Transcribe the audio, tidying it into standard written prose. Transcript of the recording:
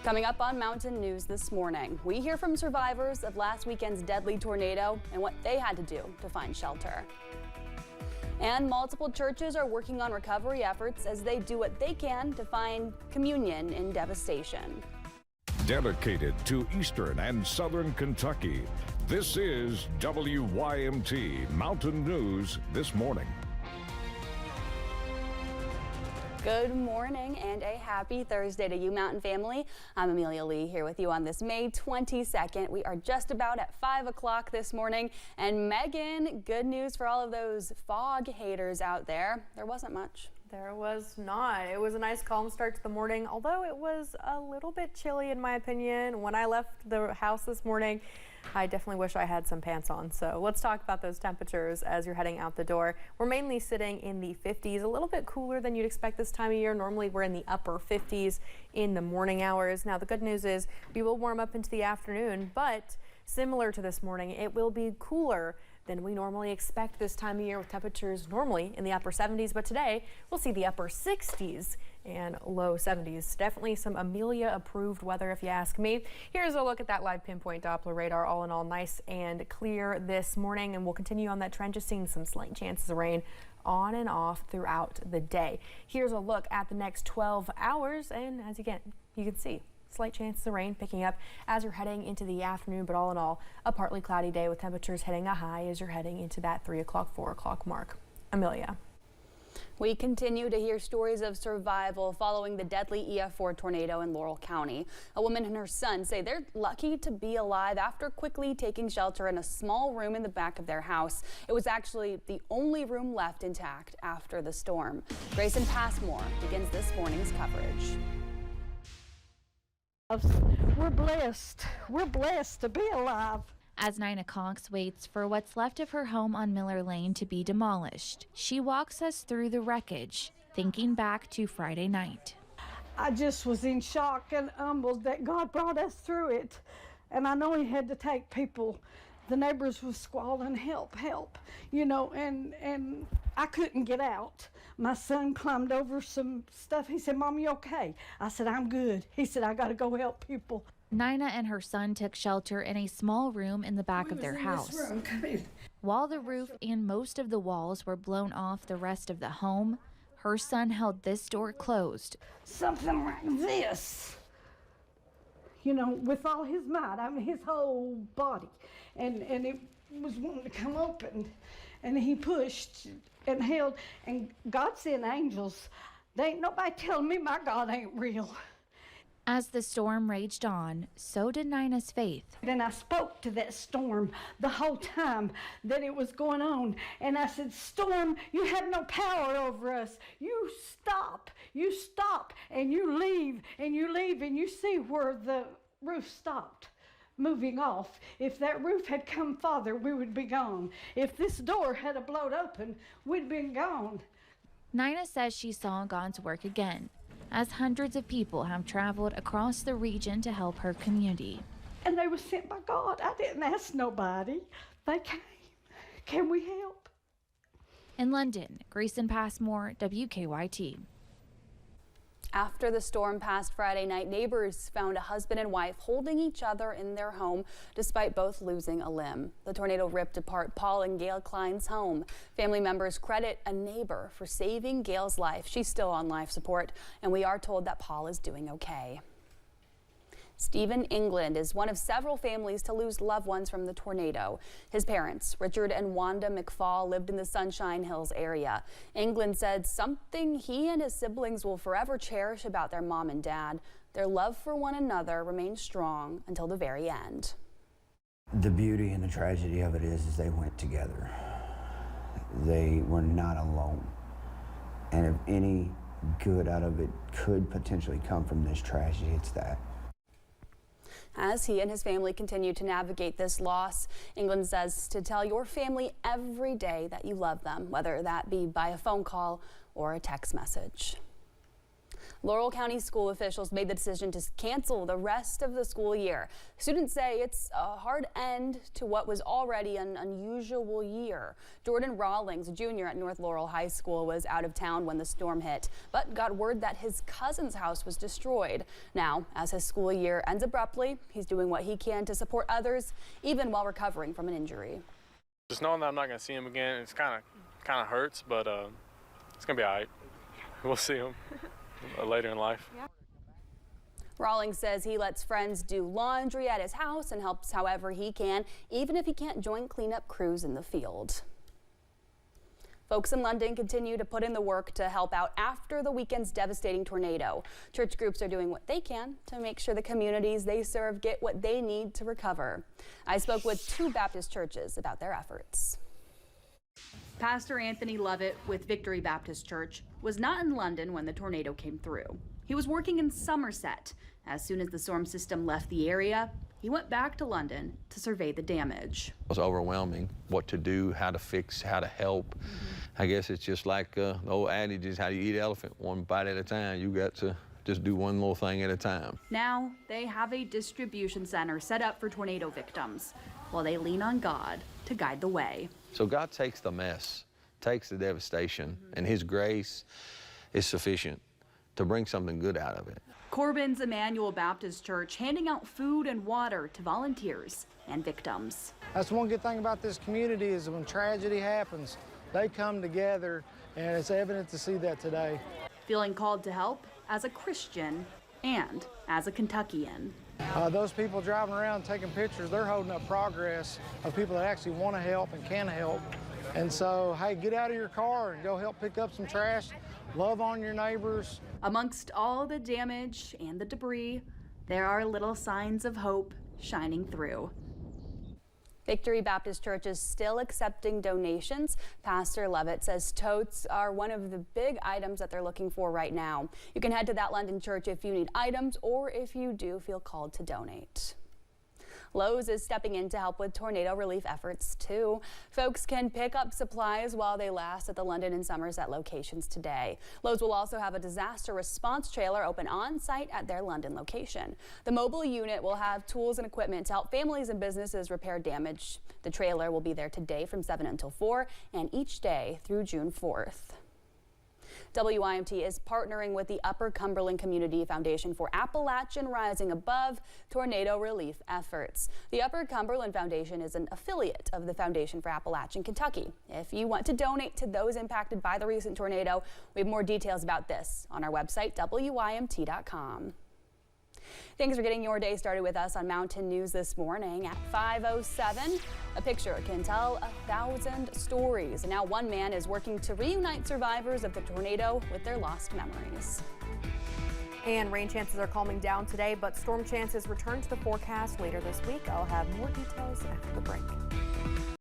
Coming up on Mountain News this morning, we hear from survivors of last weekend's deadly tornado and what they had to do to find shelter. And multiple churches are working on recovery efforts as they do what they can to find communion in devastation. Dedicated to Eastern and Southern Kentucky, this is WYMT Mountain News this morning. Good morning and a happy Thursday to you, Mountain family. I'm Amelia Lee here with you on this May 22nd. We are just about at 5 o'clock this morning. And Megan, good news for all of those fog haters out there. There wasn't much. There was not. It was a nice calm start to the morning, although it was a little bit chilly in my opinion. When I left the house this morning, I definitely wish I had some pants on. So let's talk about those temperatures as you're heading out the door. We're mainly sitting in the 50s, a little bit cooler than you'd expect this time of year. Normally we're in the upper 50s in the morning hours. Now the good news is we will warm up into the afternoon, but similar to this morning, it will be cooler than we normally expect this time of year, with temperatures normally in the upper 70s, but today we'll see the upper 60s and low 70s. Definitely some Amelia approved weather if you ask me. Here's a look at that live pinpoint Doppler radar. All in all, nice and clear this morning, and we'll continue on that trend, just seeing some slight chances of rain on and off throughout the day. Here's a look at the next 12 hours, and as you can see, slight chances of rain picking up as you're heading into the afternoon, but all in all, a partly cloudy day with temperatures hitting a high as you're heading into that 3 o'clock, 4 o'clock mark. Amelia. We continue to hear stories of survival following the deadly EF4 tornado in Laurel County. A woman and her son say they're lucky to be alive after quickly taking shelter in a small room in the back of their house. It was actually the only room left intact after the storm. Grayson Passmore begins this morning's coverage. We're blessed. We're blessed to be alive. As Nina Cox waits for what's left of her home on Miller Lane to be demolished, she walks us through the wreckage, thinking back to Friday night. I just was in shock and humbled that God brought us through it. And I know He had to take people. The neighbors were squalling, help, help, you know, and I couldn't get out. My son climbed over some stuff. He said, "Mom, you okay?" I said, "I'm good." He said, "I got to go help people." Nina and her son took shelter in a small room in the back of their house. While the roof and most of the walls were blown off the rest of the home, her son held this door closed. Something like this, you know, with all his might, I mean his whole body, and it was wanting to come open, and he pushed and held, and God sent angels. There ain't nobody telling me my God ain't real. As the storm raged on, so did Nina's faith. Then I spoke to that storm the whole time that it was going on, and I said, "Storm, you have no power over us. You stop, and you leave, and you see where the roof stopped moving off. If that roof had come farther, we would be gone. If this door had a blowed open, we'd been gone." Nina says she saw God's work again, as hundreds of people have traveled across the region to help her community. And they were sent by God. I didn't ask nobody. They came. Can we help? In London, Grayson Passmore, WKYT. After the storm passed Friday night, neighbors found a husband and wife holding each other in their home despite both losing a limb. The tornado ripped apart Paul and Gail Klein's home. Family members credit a neighbor for saving Gail's life. She's still on life support, and we are told that Paul is doing okay. Stephen England is one of several families to lose loved ones from the tornado. His parents, Richard and Wanda McFall, lived in the Sunshine Hills area. England said something he and his siblings will forever cherish about their mom and dad. Their love for one another remained strong until the very end. The beauty and the tragedy of it is they went together. They were not alone. And if any good out of it could potentially come from this tragedy, it's that. As he and his family continue to navigate this loss, England says to tell your family every day that you love them, whether that be by a phone call or a text message. Laurel County school officials made the decision to cancel the rest of the school year. Students say it's a hard end to what was already an unusual year. Jordan Rawlings, a junior at North Laurel High School, was out of town when the storm hit, but got word that his cousin's house was destroyed. Now, as his school year ends abruptly, he's doing what he can to support others, even while recovering from an injury. Just knowing that I'm not going to see him again, it's kind of hurts, but it's going to be all right. We'll see him later in life. Rawlings says he lets friends do laundry at his house and helps however he can, even if he can't join cleanup crews in the field. Folks in London continue to put in the work to help out after the weekend's devastating tornado. Church groups are doing what they can to make sure the communities they serve get what they need to recover. I spoke with 2 Baptist churches about their efforts. Pastor Anthony Lovett with Victory Baptist Church was not in London when the tornado came through. He was working in Somerset. As soon as the storm system left the area, he went back to London to survey the damage. It was overwhelming what to do, how to fix, how to help. I guess it's just like the old adage is how you eat elephant, one bite at a time. You got to just do one little thing at a time. Now they have a distribution center set up for tornado victims while they lean on God to guide the way. So God takes the mess, takes the devastation, and His grace is sufficient to bring something good out of it. Corbin's Emmanuel Baptist Church handing out food and water to volunteers and victims. That's one good thing about this community is when tragedy happens, they come together, and it's evident to see that today. Feeling called to help as a Christian and as a Kentuckian. Those people driving around taking pictures, they're holding up progress of people that actually want to help and can help. And so, hey, get out of your car and go help pick up some trash. Love on your neighbors. Amongst all the damage and the debris, there are little signs of hope shining through. Victory Baptist Church is still accepting donations. Pastor Lovett says totes are one of the big items that they're looking for right now. You can head to that London church if you need items or if you do feel called to donate. Lowe's is stepping in to help with tornado relief efforts too. Folks can pick up supplies while they last at the London and Somerset locations today. Lowe's will also have a disaster response trailer open on site at their London location. The mobile unit will have tools and equipment to help families and businesses repair damage. The trailer will be there today from 7 until 4 and each day through June 4th. WYMT is partnering with the Upper Cumberland Community Foundation for Appalachian Rising Above tornado relief efforts. The Upper Cumberland Foundation is an affiliate of the Foundation for Appalachian Kentucky. If you want to donate to those impacted by the recent tornado, we have more details about this on our website, WYMT.com. Thanks for getting your day started with us on Mountain News this morning at 5:07. A picture can tell 1,000 stories. Now one man is working to reunite survivors of the tornado with their lost memories. And rain chances are calming down today, but storm chances return to the forecast later this week. I'll have more details after the break.